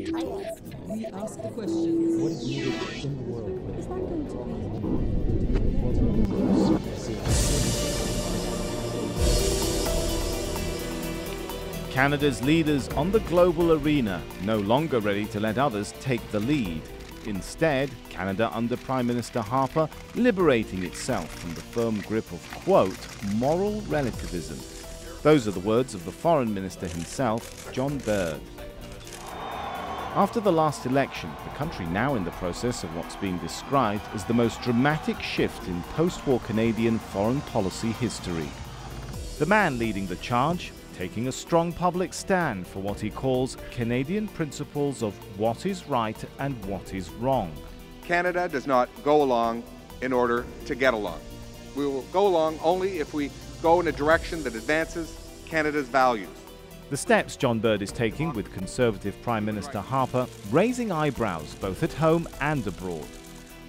We ask the questions. What is needed in the world? Is that going to be? Canada's leaders on the global arena, no longer ready to let others take the lead. Instead, Canada under Prime Minister Harper liberating itself from the firm grip of, quote, moral relativism. Those are the words of the Foreign Minister himself, John Baird. After the last election, the country now in the process of what's being described as the most dramatic shift in post-war Canadian foreign policy history. The man leading the charge, taking a strong public stand for what he calls Canadian principles of what is right and what is wrong. Canada does not go along in order to get along. We will go along only if we go in a direction that advances Canada's values. The steps John Baird is taking with Conservative Prime Minister Harper raising eyebrows both at home and abroad.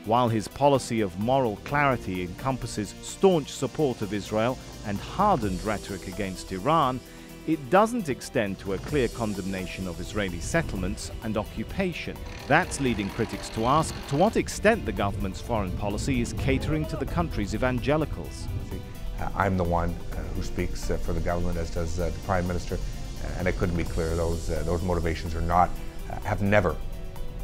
While his policy of moral clarity encompasses staunch support of Israel and hardened rhetoric against Iran, it doesn't extend to a clear condemnation of Israeli settlements and occupation. That's leading critics to ask to what extent the government's foreign policy is catering to the country's evangelicals. I'm the one who speaks for the government, as does the Prime Minister, and I couldn't be clearer. Those motivations are not, have never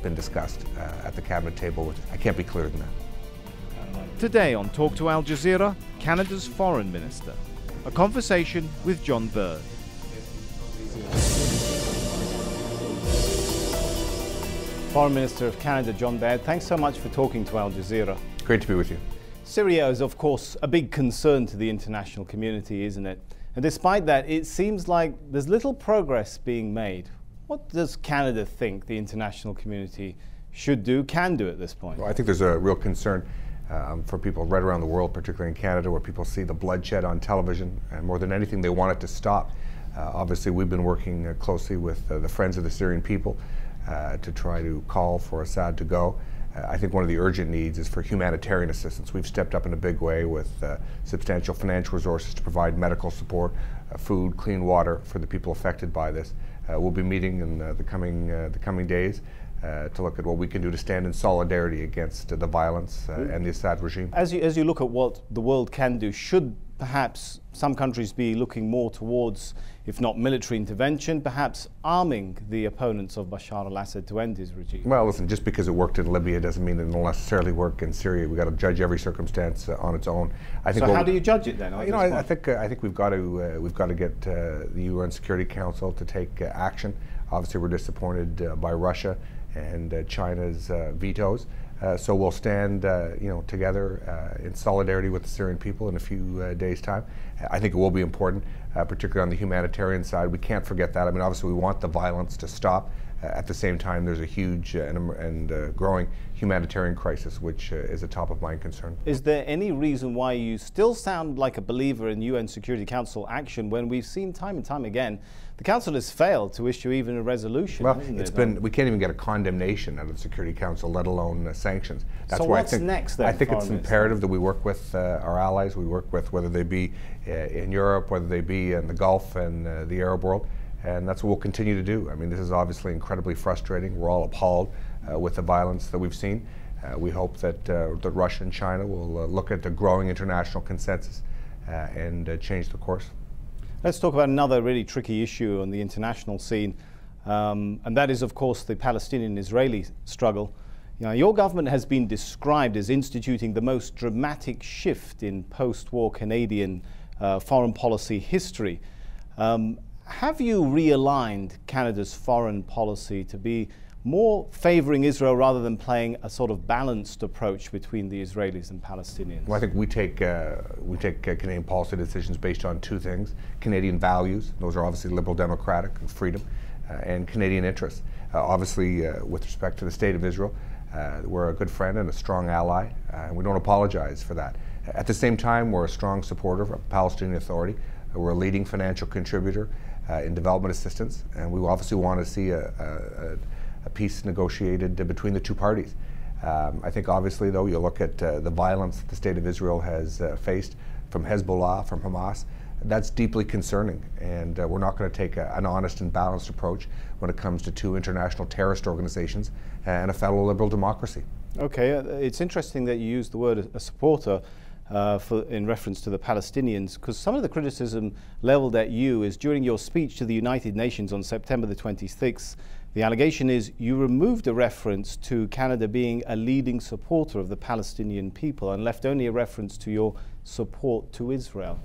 been discussed at the cabinet table. I can't be clearer than that. Today on Talk to Al Jazeera, Canada's Foreign Minister. A conversation with John Baird. Foreign Minister of Canada, John Baird, thanks so much for talking to Al Jazeera. Great to be with you. Syria is, of course, a big concern to the international community, isn't it? And despite that, it seems like there's little progress being made. What does Canada think the international community should do, can do at this point? Well, I think there's a real concern for people right around the world, particularly in Canada, where people see the bloodshed on television, and more than anything, they want it to stop. Obviously, we've been working closely with the Friends of the Syrian People to try to call for Assad to go. I think one of the urgent needs is for humanitarian assistance. We've stepped up in a big way with substantial financial resources to provide medical support, food, clean water for the people affected by this. We'll be meeting in the coming days to look at what we can do to stand in solidarity against the violence and the Assad regime. As you look at what the world can do, should perhaps some countries be looking more towards, if not military intervention, perhaps arming the opponents of Bashar al-Assad to end his regime? Well, listen, just because it worked in Libya doesn't mean it'll necessarily work in Syria. We've got to judge every circumstance on its own. I think so how do you judge it then? I think we've got to get the UN Security Council to take action. Obviously, we're disappointed by Russia and China's vetoes. So we'll stand, together in solidarity with the Syrian people in a few days' time. I think it will be important, particularly on the humanitarian side. We can't forget that. I mean, obviously, we want the violence to stop. At the same time, there's a huge and growing humanitarian crisis, which is a top-of-mind concern. Is there any reason why you still sound like a believer in UN Security Council action when we've seen time and time again the Council has failed to issue even a resolution? Well, we can't even get a condemnation out of the Security Council, let alone sanctions. That's so why what's next then? I think it's imperative that we work with our allies, we work with whether they be in Europe, whether they be in the Gulf and the Arab world. And that's what we'll continue to do. I mean, this is obviously incredibly frustrating. We're all appalled with the violence that we've seen. We hope that Russia and China will look at the growing international consensus and change the course. Let's talk about another really tricky issue on the international scene, and that is, of course, the Palestinian-Israeli struggle. Your government has been described as instituting the most dramatic shift in post-war Canadian foreign policy history. Have you realigned Canada's foreign policy to be more favouring Israel rather than playing a sort of balanced approach between the Israelis and Palestinians? Well, I think we take Canadian policy decisions based on two things: Canadian values, those are obviously liberal democratic and freedom, and Canadian interests. Obviously, with respect to the State of Israel, we're a good friend and a strong ally, and we don't apologize for that. At the same time, we're a strong supporter of the Palestinian Authority. We're a leading financial contributor in development assistance, and we obviously want to see a peace negotiated between the two parties. I think obviously, though, you look at the violence that the State of Israel has faced from Hezbollah, from Hamas, that's deeply concerning, and we're not going to take an honest and balanced approach when it comes to two international terrorist organizations and a fellow liberal democracy. Okay, it's interesting that you use the word a supporter in reference to the Palestinians, because some of the criticism leveled at you is during your speech to the United Nations on September the 26th, the allegation is you removed a reference to Canada being a leading supporter of the Palestinian people and left only a reference to your support to Israel.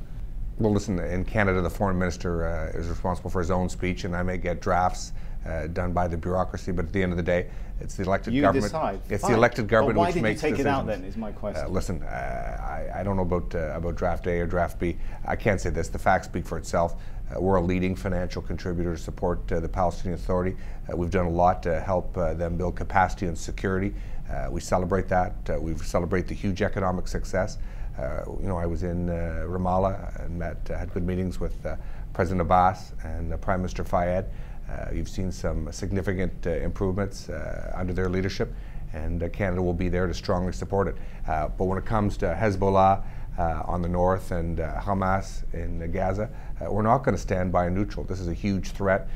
Well, listen, in Canada, the foreign minister is responsible for his own speech, and I may get drafts done by the bureaucry, but at the end of the day, it's the elected government. You decide. It's Fine. the elected government which makes decisions. Why did you take it out then, is my question. Listen, I don't know about draft A or draft B. I can't say this. The facts speak for itself. We're a leading financial contributor to support the Palestinian Authority. We've done a lot to help them build capacity and security. We celebrate that. We celebrate the huge economic success. I was in Ramallah and had good meetings with President Abbas and Prime Minister Fayed. You've seen some significant improvements under their leadership, and Canada will be there to strongly support it. But when it comes to Hezbollah on the north and Hamas in Gaza, we're not going to stand by neutral. This is a huge threat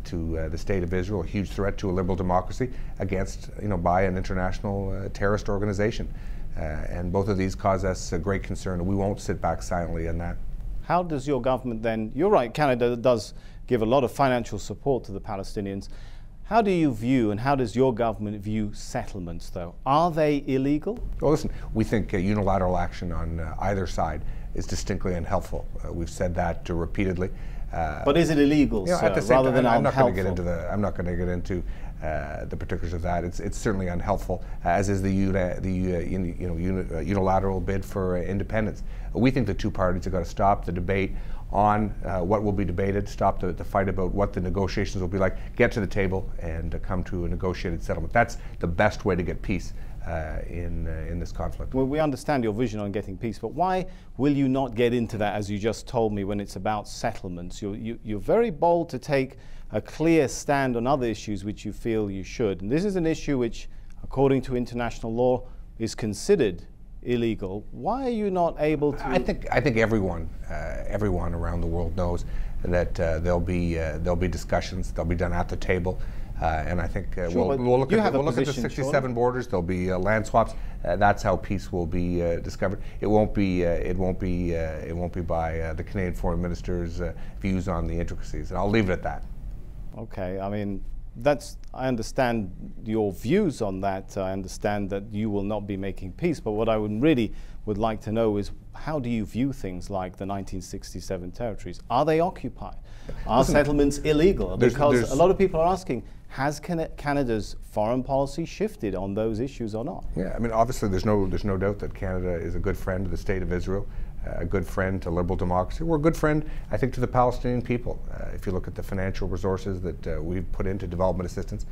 to the state of Israel, a huge threat to a liberal democracy against, by an international terrorist organization. And both of these cause us great concern, and we won't sit back silently on that. How does your government then, you're right, Canada does give a lot of financial support to the Palestinians. How do you view, and how does your government view settlements, though? Are they illegal? Well, listen, we think unilateral action on either side is distinctly unhelpful. We've said that repeatedly. But is it illegal, sir, at the same rather time, than I'm unhelpful? I'm not going to get into the particulars of that. It's certainly unhelpful, as is the unilateral bid for independence. We think the two parties have got to stop the debate on what will be debated, stop the fight about what the negotiations will be like, get to the table and come to a negotiated settlement. That's the best way to get peace in this conflict. Well, we understand your vision on getting peace, but why will you not get into that, as you just told me, when it's about settlements? You're very bold to take a clear stand on other issues which you feel you should. And this is an issue which, according to international law, is considered illegal. Why are you not able to? I think everyone around the world knows that there'll be discussions. They'll be done at the table, and I think Sure, we'll look at the position, 67 sure. borders. There'll be land swaps. That's how peace will be discovered. It won't be by the Canadian Foreign Minister's views on the intricacies, and I'll leave it at that. Okay, I mean, I understand your views on that. I understand that you will not be making peace, but what I would like to know is, how do you view things like the 1967 territories? Are they occupied? Are settlements illegal? Because a lot of people are asking, has Canada's foreign policy shifted on those issues or not? Yeah, I mean, obviously there's no doubt that Canada is a good friend to the state of Israel, a good friend to liberal democracy. We're a good friend, I think, to the Palestinian people. If you look at the financial resources that we've put into development assistance,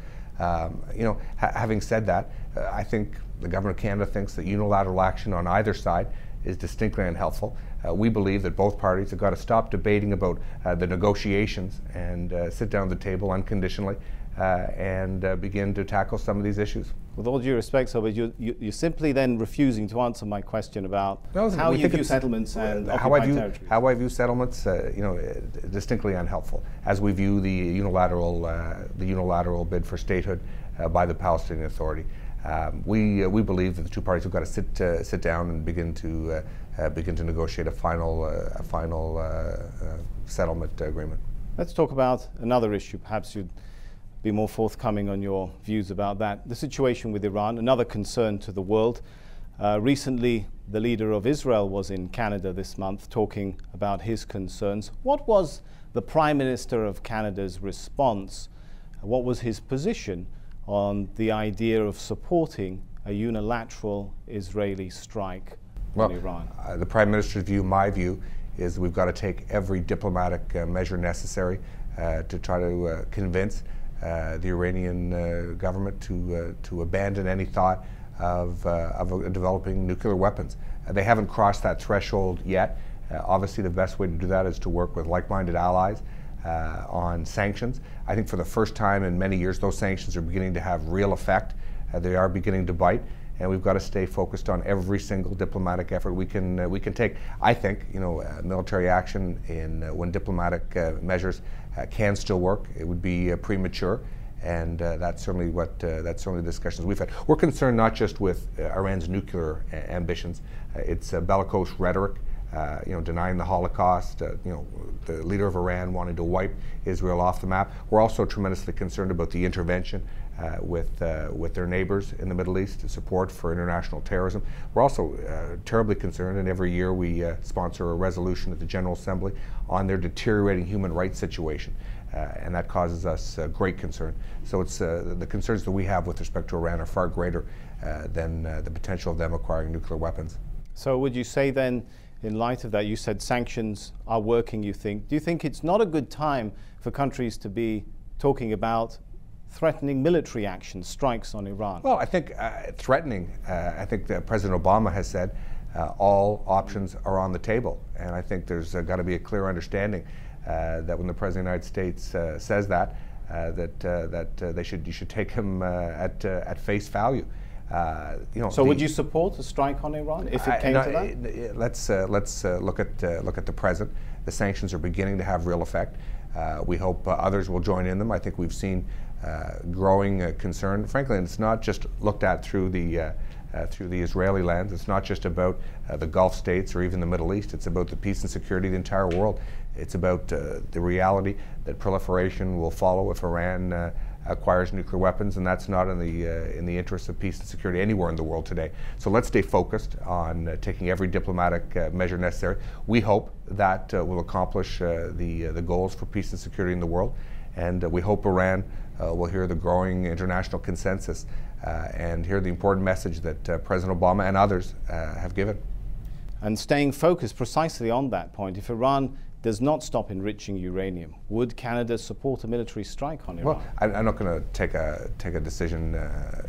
having said that, I think the government of Canada thinks that unilateral action on either side is distinctly unhelpful. We believe that both parties have got to stop debating about the negotiations and sit down at the table unconditionally and begin to tackle some of these issues. With all due respect, sir, but you're simply then refusing to answer my question about how you view settlements and occupied territories. How I view settlements, distinctly unhelpful, as we view the unilateral bid for statehood by the Palestinian Authority. We believe that the two parties have got to sit down and begin to negotiate a final settlement agreement. Let's talk about another issue. Perhaps you'd be more forthcoming on your views about that. The situation with Iran, another concern to the world. Recently, the leader of Israel was in Canada this month talking about his concerns. What was the Prime Minister of Canada's response? What was his position on the idea of supporting a unilateral Israeli strike on Iran? The Prime Minister's view, my view, is we've got to take every diplomatic measure necessary to try to convince the Iranian government to abandon any thought of developing nuclear weapons. They haven't crossed that threshold yet. Obviously, the best way to do that is to work with like-minded allies on sanctions. I think for the first time in many years, those sanctions are beginning to have real effect. They are beginning to bite, and we've got to stay focused on every single diplomatic effort we can take. I think, you know, military action in when diplomatic measures can still work. It would be premature, and that's certainly the discussions we've had. We're concerned not just with Iran's nuclear ambitions. It's bellicose rhetoric. You know, denying the Holocaust, you know, the leader of Iran wanting to wipe Israel off the map. We're also tremendously concerned about the intervention with their neighbors in the Middle East, support for international terrorism. We're also terribly concerned, and every year we sponsor a resolution at the General Assembly on their deteriorating human rights situation, and that causes us great concern. So it's the concerns that we have with respect to Iran are far greater than the potential of them acquiring nuclear weapons. So would you say then, in light of that, you said sanctions are working, you think. Do you think it's not a good time for countries to be talking about threatening military action, strikes on Iran? Well, I think threatening, I think that President Obama has said all options are on the table. And I think there's got to be a clear understanding that when the President of the United States says that, you should take him at face value. You know, so would you support a strike on Iran if it came to that? Let's look at the present. The sanctions are beginning to have real effect. We hope others will join in them. I think we've seen growing concern. Frankly, and it's not just looked at through the Israeli lens. It's not just about the Gulf states or even the Middle East. It's about the peace and security of the entire world. It's about the reality that proliferation will follow if Iran acquires nuclear weapons, and that's not in the interest of peace and security anywhere in the world today. So let's stay focused on taking every diplomatic measure necessary. We hope that will accomplish the goals for peace and security in the world, and we hope Iran will hear the growing international consensus and hear the important message that President Obama and others have given. And staying focused precisely on that point, if Iran does not stop enriching uranium, would Canada support a military strike on Iran? Well, I'm not going to take a decision,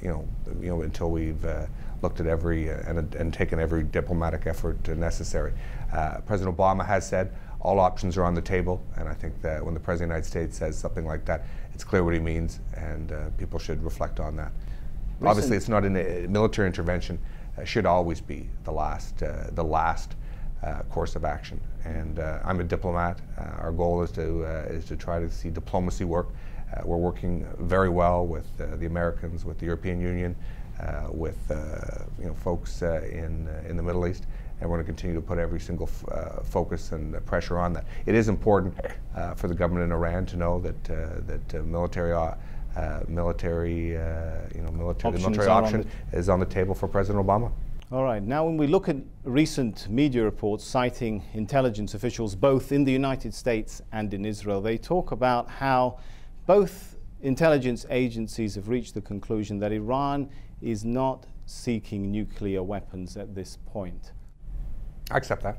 you know, until we've looked at every and taken every diplomatic effort necessary. President Obama has said all options are on the table, and I think that when the President of the United States says something like that, it's clear what he means, and people should reflect on that. Obviously, it's not a military intervention. Should always be the last course of action. And I'm a diplomat. Our goal is to try to see diplomacy work. We're working very well with the Americans, with the European Union, with you know, folks in the Middle East, and we're going to continue to put every single focus and pressure on that. It is important for the government in Iran to know that military option is on the table for President Obama. All right. Now, when we look at recent media reports citing intelligence officials both in the United States and in Israel, they talk about how both intelligence agencies have reached the conclusion that Iran is not seeking nuclear weapons at this point. I accept that.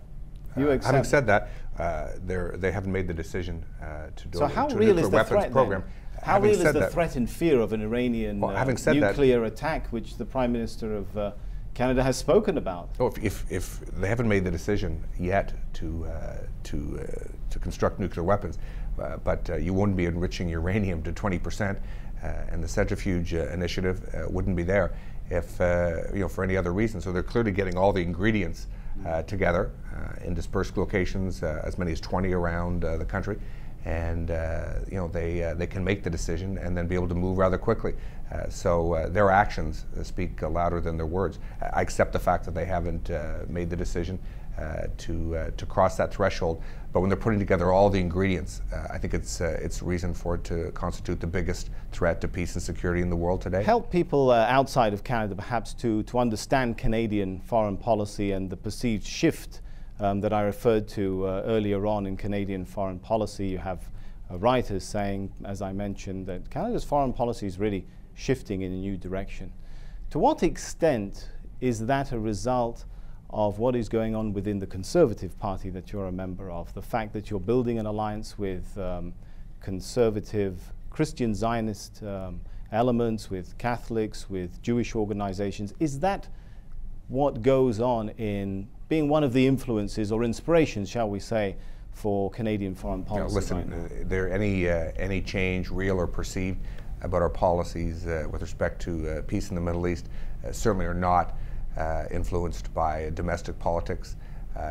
You accept. Having said that, they haven't made the decision to do so how to real nuclear is the weapons threat program. How real is the threat and fear of an Iranian nuclear attack, which the Prime Minister of Canada has spoken about? Oh, if they haven't made the decision yet to construct nuclear weapons, but you wouldn't be enriching uranium to 20%, and the centrifuge initiative wouldn't be there if you know, for any other reason. So they're clearly getting all the ingredients together in dispersed locations, as many as 20 around the country, and you know, they can make the decision and then be able to move rather quickly. So their actions speak louder than their words. I accept the fact that they haven't made the decision to cross that threshold, but when they're putting together all the ingredients, I think it's reason for it to constitute the biggest threat to peace and security in the world today. Help people outside of Canada perhaps to understand Canadian foreign policy and the perceived shift that I referred to earlier on in Canadian foreign policy. You have writers saying, as I mentioned, that Canada's foreign policy is really shifting in a new direction. To what extent is that a result of what is going on within the Conservative Party that you're a member of? The fact that you're building an alliance with conservative Christian Zionist elements, with Catholics, with Jewish organizations. Is that what goes on in being one of the influences or inspirations, shall we say, for Canadian foreign policy? Listen, right now? there any change, real or perceived, about our policies with respect to peace in the Middle East certainly are not influenced by domestic politics.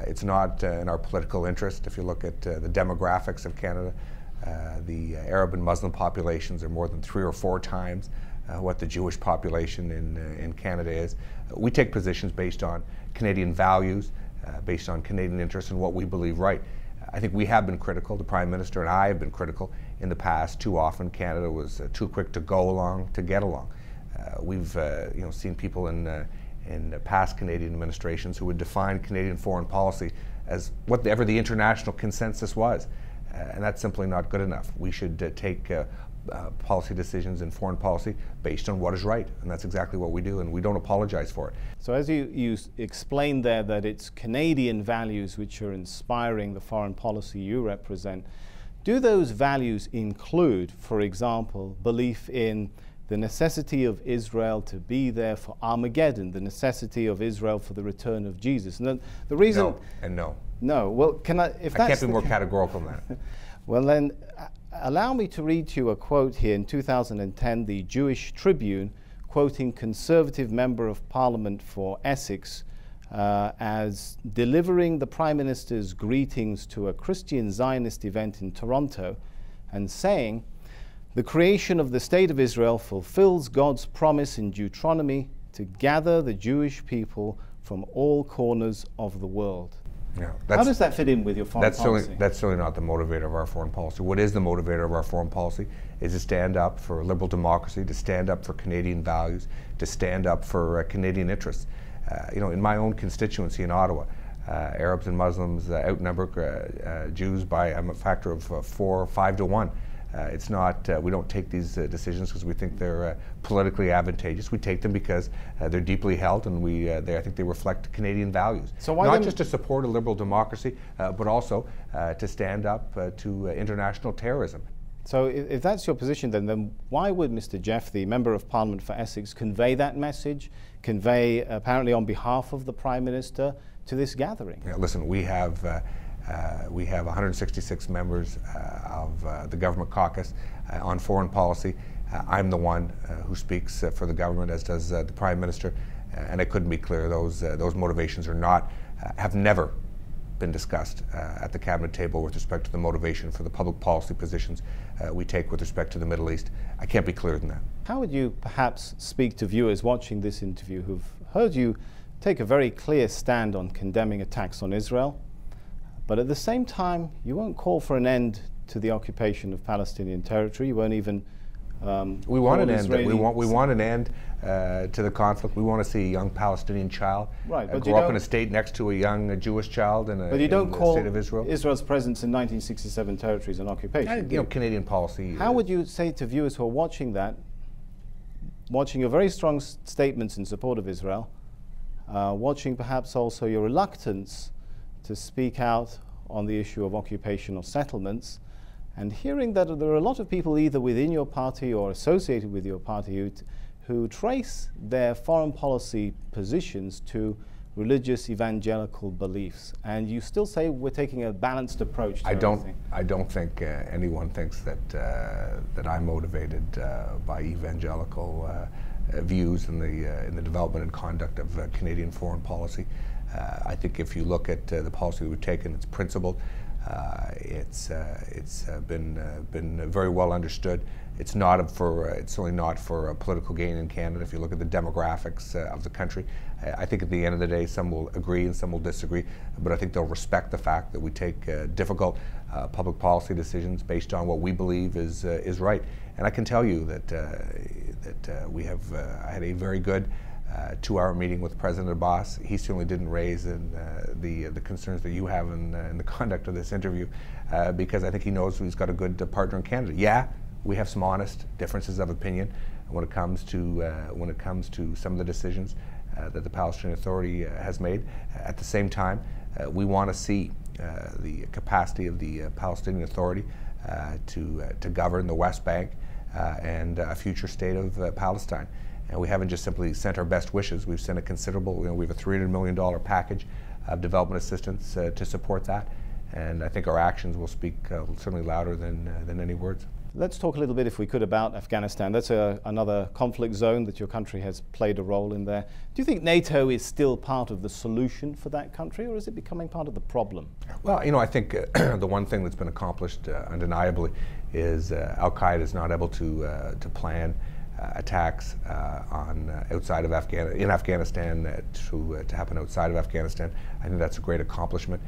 It's not in our political interest. If you look at the demographics of Canada, the Arab and Muslim populations are more than 3 or 4 times what the Jewish population in Canada is. We take positions based on Canadian values, based on Canadian interests and what we believe right. I think we have been critical, the Prime Minister and I have been critical in the past. Too often Canada was too quick to go along to get along. We've seen people in past Canadian administrations who would define Canadian foreign policy as whatever the international consensus was. And that's simply not good enough. We should take policy decisions in foreign policy based on what is right, and that's exactly what we do, and we don't apologize for it. So as you explained there that it's Canadian values which are inspiring the foreign policy you represent, do those values include, for example, belief in the necessity of Israel to be there for Armageddon, the necessity of Israel for the return of Jesus? And the reason... No, and no. No, well, can I... If that's I can't be more categorical than that. Well then, allow me to read to you a quote here in 2010, the Jewish Tribune, quoting Conservative Member of Parliament for Essex as delivering the Prime Minister's greetings to a Christian Zionist event in Toronto and saying, "The creation of the State of Israel fulfills God's promise in Deuteronomy to gather the Jewish people from all corners of the world." Yeah, how does that fit in with your foreign policy? That's certainly not the motivator of our foreign policy. What is the motivator of our foreign policy is to stand up for liberal democracy, to stand up for Canadian values, to stand up for Canadian interests. In my own constituency in Ottawa, Arabs and Muslims outnumber Jews by a factor of 4 or 5 to 1. It's not, we don't take these decisions because we think they're politically advantageous. We take them because they're deeply held, and I think they reflect Canadian values. So why not just to support a liberal democracy, but also to stand up to international terrorism. So if that's your position, then why would Mr. Jeff, the Member of Parliament for Essex, convey that message, apparently on behalf of the Prime Minister, to this gathering? Yeah, listen, we have 166 members of the government caucus on foreign policy. I'm the one who speaks for the government, as does the Prime Minister, and I couldn't be clearer. Those motivations have never been discussed at the cabinet table with respect to the motivation for the public policy positions we take with respect to the Middle East. I can't be clearer than that. How would you perhaps speak to viewers watching this interview who've heard you take a very clear stand on condemning attacks on Israel, but at the same time, you won't call for an end to the occupation of Palestinian territory? You won't even we want an end. We want an end to the conflict. We want to see a young Palestinian child grow up in a state next to a young Jewish child in but you don't call state of Israel. Israel's presence in 1967 territories an occupation. Canadian policy. How would you say to viewers who are watching that, watching your very strong statements in support of Israel, watching perhaps also your reluctance to speak out on the issue of occupational settlements, and hearing that there are a lot of people either within your party or associated with your party who trace their foreign policy positions to religious evangelical beliefs, and you still say we're taking a balanced approach to everything? I don't think anyone thinks that I'm motivated by evangelical views in the development and conduct of Canadian foreign policy. I think if you look at the policy that we've taken, it's principled. It's been very well understood. It's certainly not for political gain in Canada. If you look at the demographics of the country, I think at the end of the day, some will agree and some will disagree. But I think they'll respect the fact that we take difficult public policy decisions based on what we believe is right. And I can tell you that I had a very good 2-hour meeting with President Abbas. He certainly didn't raise the concerns that you have in the conduct of this interview, because I think he knows he's got a good partner in Canada. Yeah, we have some honest differences of opinion when it comes to some of the decisions that the Palestinian Authority has made. At the same time, we want to see the capacity of the Palestinian Authority to govern the West Bank and a future state of Palestine. And we haven't just simply sent our best wishes. We've sent a considerable, we have a $300 million package of development assistance to support that. And I think our actions will speak certainly louder than any words. Let's talk a little bit, if we could, about Afghanistan. That's another conflict zone that your country has played a role in there. Do you think NATO is still part of the solution for that country, or is it becoming part of the problem? Well, you know, I think the one thing that's been accomplished undeniably is Al-Qaeda is not able to plan attacks outside of Afghanistan to happen outside of Afghanistan. I think that's a great accomplishment.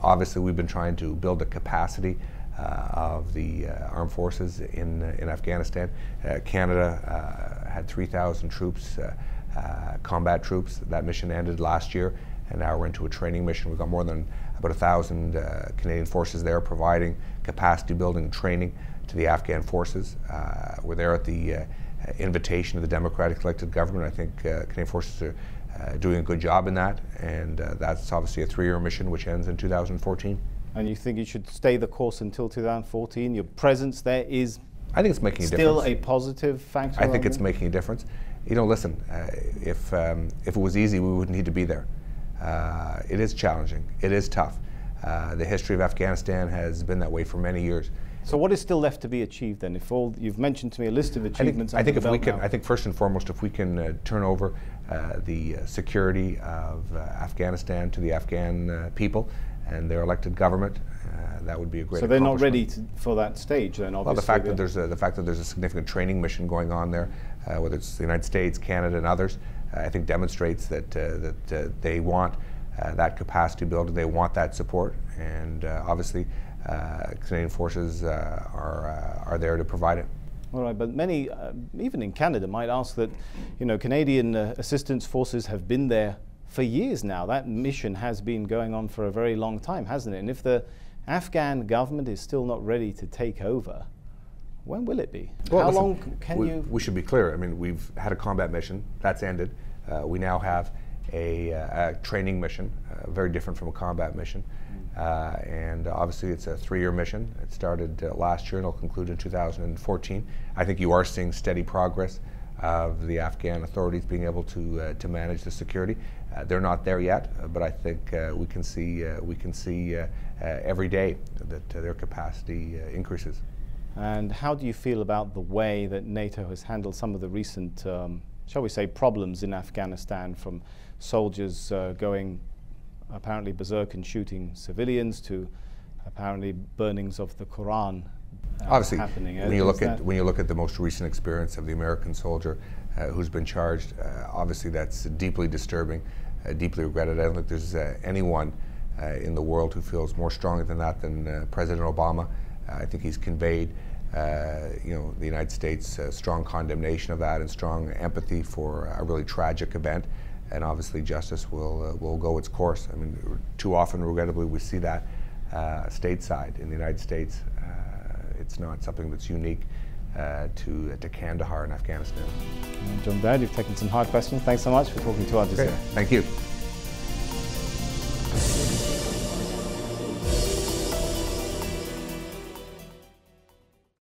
Obviously, we've been trying to build a capacity of the armed forces in Afghanistan. Canada had 3,000 troops, combat troops. That mission ended last year, and now we're into a training mission. We've got more than about 1,000 Canadian forces there providing capacity building and training to the Afghan forces. We're there at the invitation of the democratically elected government. I think Canadian forces are doing a good job in that, and that's obviously a 3-year mission which ends in 2014. And you think you should stay the course until 2014? Your presence there is, I think it's making a still difference. A positive factor? I think it's making a difference. You know, listen, if it was easy, we wouldn't need to be there. It is challenging. It is tough. The history of Afghanistan has been that way for many years. So what is still left to be achieved then? If all you've mentioned to me a list of achievements, I think if we can, I think first and foremost, if we can turn over the security of Afghanistan to the Afghan people and their elected government, that would be a great. So they're not ready for that stage, then. Obviously, well, the fact that there's a significant training mission going on there, whether it's the United States, Canada, and others, I think demonstrates that they want that capacity building. They want that support, and obviously, Canadian forces are there to provide it. All right, but many, even in Canada, might ask that, you know, Canadian assistance forces have been there for years now. That mission has been going on for a very long time, hasn't it? And if the Afghan government is still not ready to take over, when will it be? Well, how listen, long can you... We should be clear. I mean, we've had a combat mission. That's ended. We now have a training mission, very different from a combat mission. And obviously it's a 3-year mission. It started last year and it'll conclude in 2014. I think you are seeing steady progress of the Afghan authorities being able to manage the security. They're not there yet, but I think we can see every day that their capacity increases. And how do you feel about the way that NATO has handled some of the recent, shall we say, problems in Afghanistan, from soldiers going apparently berserk and shooting civilians to apparently burnings of the Quran obviously happening? When you look at the most recent experience of the American soldier who's been charged, obviously that's deeply disturbing, deeply regretted. I don't think there's anyone in the world who feels more strongly than that than President Obama. I think he's conveyed you know, the United States strong condemnation of that and strong empathy for a really tragic event. And obviously justice will go its course. I mean, too often, regrettably, we see that stateside in the United States. It's not something that's unique to Kandahar in Afghanistan. John Baird, you've taken some hard questions. Thanks so much for talking to our Jazeera. Thank you.